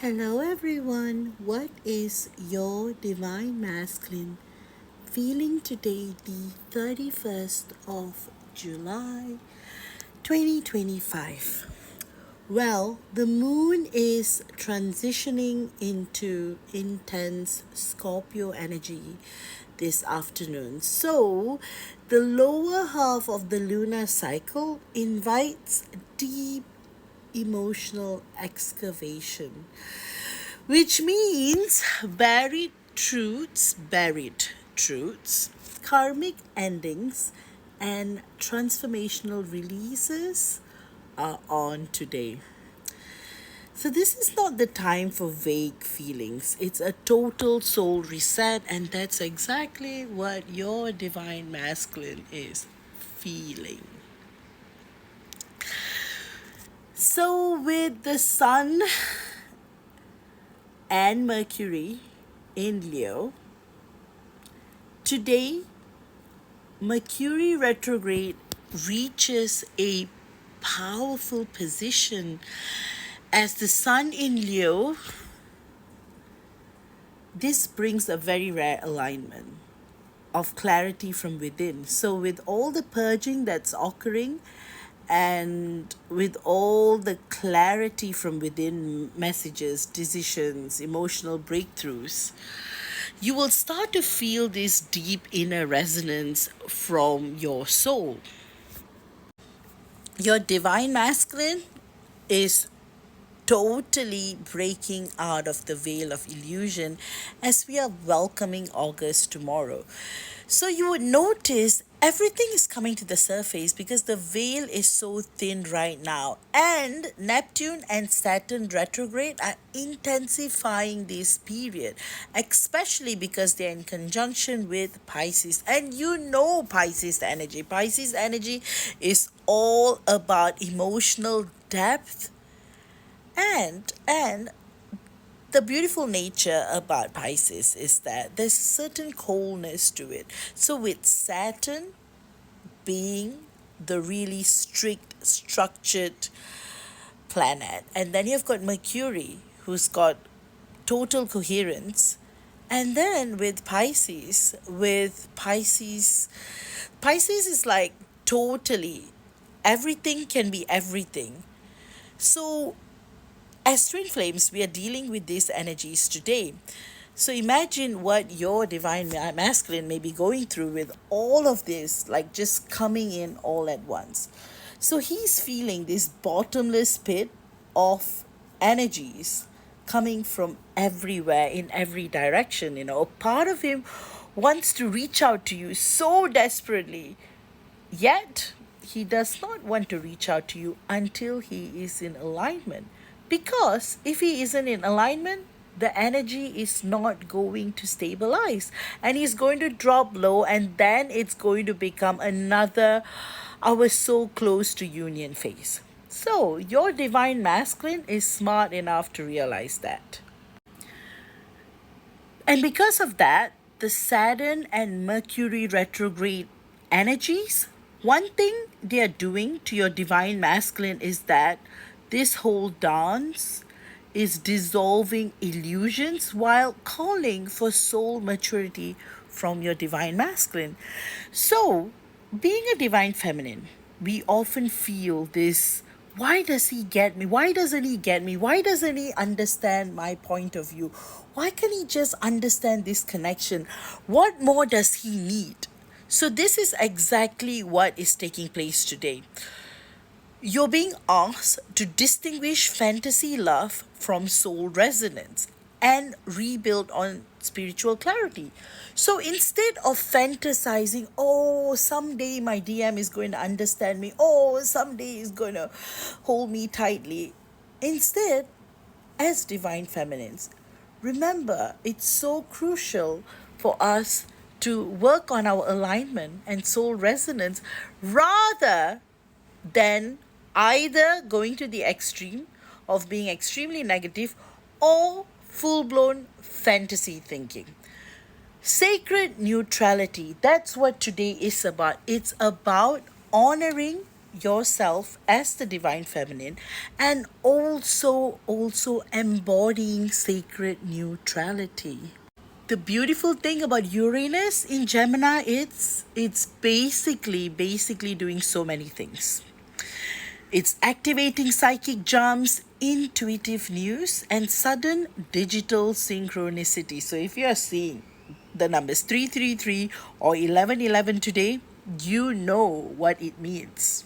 Hello, everyone. What is your divine masculine feeling today, the 31st of July 2025? Well, the moon is transitioning into intense Scorpio energy this afternoon. So, the lower half of the lunar cycle invites deep emotional excavation, which means buried truths, karmic endings, and transformational releases are on today. So, this is not the time for vague feelings. It's a total soul reset, and that's exactly what your divine masculine is feeling. So, with the sun and Mercury in Leo, today Mercury retrograde reaches a powerful position as the sun in Leo. This brings a very rare alignment of clarity from within. So, with all the purging that's occurring and with all the clarity from within, messages, decisions, emotional breakthroughs, you will start to feel this deep inner resonance from your soul. Your divine masculine is totally breaking out of the veil of illusion as we are welcoming August tomorrow. So you would notice everything is coming to the surface because the veil is so thin right now. And Neptune and Saturn retrograde are intensifying this period, especially because they're in conjunction with Pisces. And you know Pisces energy. Pisces energy is all about emotional depth and the beautiful nature about Pisces is that there's a certain coldness to it. So with Saturn being the really strict, structured planet, and then you've got Mercury, who's got total coherence, and then Pisces is like totally everything can be everything. So as twin flames, we are dealing with these energies today. So imagine what your divine masculine may be going through with all of this, like just coming in all at once. So he's feeling this bottomless pit of energies coming from everywhere in every direction. A part of him wants to reach out to you so desperately, yet he does not want to reach out to you until he is in alignment. Because if he isn't in alignment, the energy is not going to stabilize and he's going to drop low, and then it's going to become another our so close to union phase. So, your divine masculine is smart enough to realize that. And because of that, the Saturn and Mercury retrograde energies, one thing they are doing to your divine masculine is that this whole dance is dissolving illusions while calling for soul maturity from your divine masculine. So, being a divine feminine, we often feel this, why does he get me? Why doesn't he get me? Why doesn't he understand my point of view? Why can't he just understand this connection? What more does he need? So, this is exactly what is taking place today. You're being asked to distinguish fantasy love from soul resonance and rebuild on spiritual clarity. So instead of fantasizing, oh, someday my DM is going to understand me, oh, someday he's going to hold me tightly, instead, as divine feminines, remember it's so crucial for us to work on our alignment and soul resonance rather than either going to the extreme of being extremely negative or full blown fantasy thinking. Sacred neutrality, that's what today is about. It's about honoring yourself as the divine feminine, and also embodying sacred neutrality. The beautiful thing about Uranus in Gemini, it's basically doing so many things. It's activating psychic jumps, intuitive news, and sudden digital synchronicity. So if you are seeing the numbers 333 or 1111 today, you know what it means.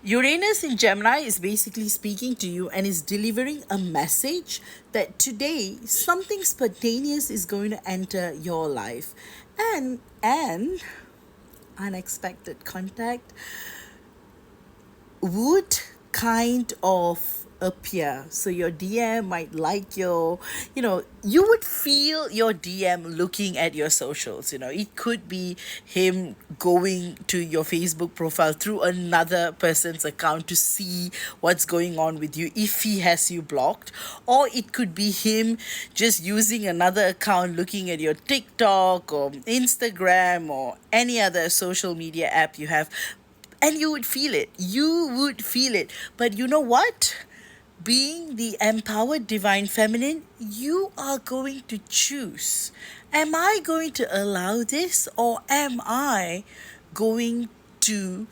Uranus in Gemini is basically speaking to you and is delivering a message that today something spontaneous is going to enter your life. And unexpected contact would kind of appear. So your DM might like you would feel your DM looking at your socials. It could be him going to your Facebook profile through another person's account to see what's going on with you if he has you blocked, or it could be him just using another account looking at your TikTok or Instagram or any other social media app you have, and you would feel it. But you know what? Being the empowered divine feminine, you are going to choose. Am I going to allow this, or am I going to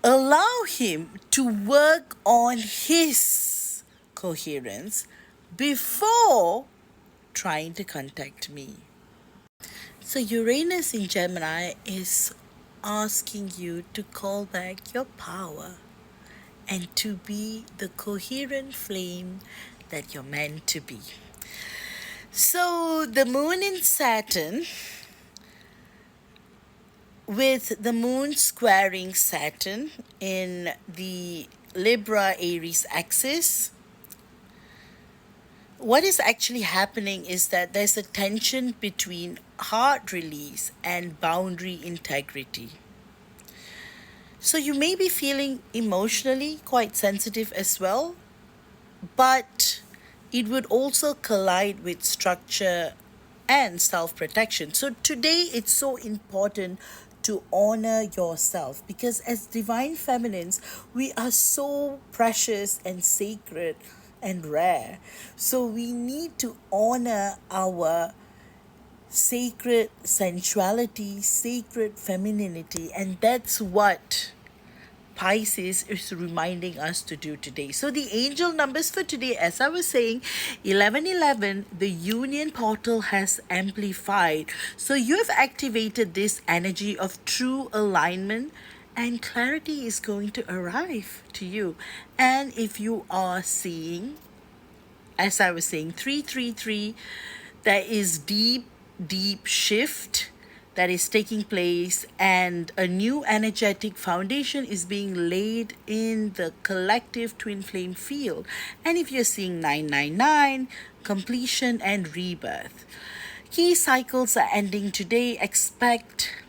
allow him to work on his coherence before trying to contact me? So Uranus in Gemini is asking you to call back your power and to be the coherent flame that you're meant to be. So the moon in Saturn, with the moon squaring Saturn in the Libra Aries axis, what is actually happening is that there's a tension between heart release and boundary integrity. So you may be feeling emotionally quite sensitive as well, but it would also collide with structure and self-protection. So today it's so important to honor yourself, because as divine feminines, we are so precious and sacred and rare. So we need to honor our sacred sensuality, sacred femininity, and that's what Pisces is reminding us to do today. So the angel numbers for today, as I was saying, 1111, the union portal has amplified. So you have activated this energy of true alignment, and clarity is going to arrive to you. And if you are seeing, as I was saying, 333, there is deep shift that is taking place, and a new energetic foundation is being laid in the collective twin flame field. And if you're seeing 999, completion and rebirth, key cycles are ending today. Expect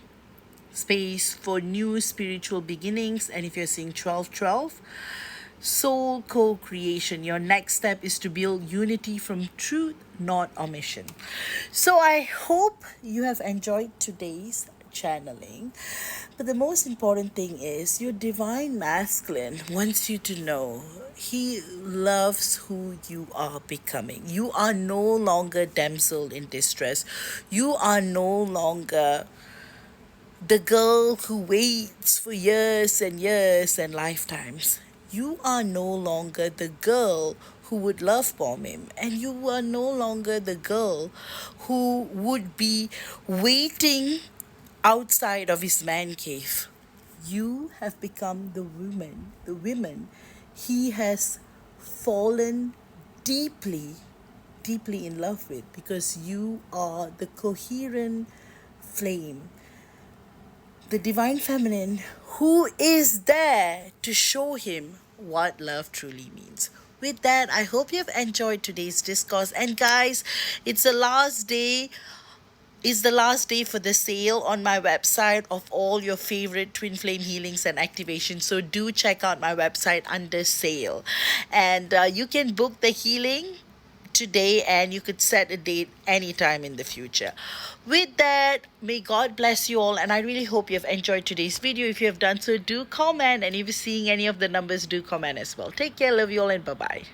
space for new spiritual beginnings. And if you're seeing 1212, soul co-creation, your next step is to build unity from truth, not omission. So I hope you have enjoyed today's channeling. But the most important thing is your divine masculine wants you to know he loves who you are becoming. You are no longer damsel in distress. You are no longer the girl who waits for years and years and lifetimes. You are no longer the girl who would love bomb him, and you are no longer the girl who would be waiting outside of his man cave. You have become the women he has fallen deeply, deeply in love with, because you are the coherent flame, the divine feminine who is there to show him what love truly means. With that, I hope you have enjoyed today's discourse. And guys, it's the last day. Is the last day for the sale on my website of all your favorite twin flame healings and activations. So do check out my website under sale, and you can book the healing today, and you could set a date anytime in the future. With that, may God bless you all, and I really hope you have enjoyed today's video. If you have done so, do comment, and if you're seeing any of the numbers, do comment as well. Take care, love you all, and bye bye.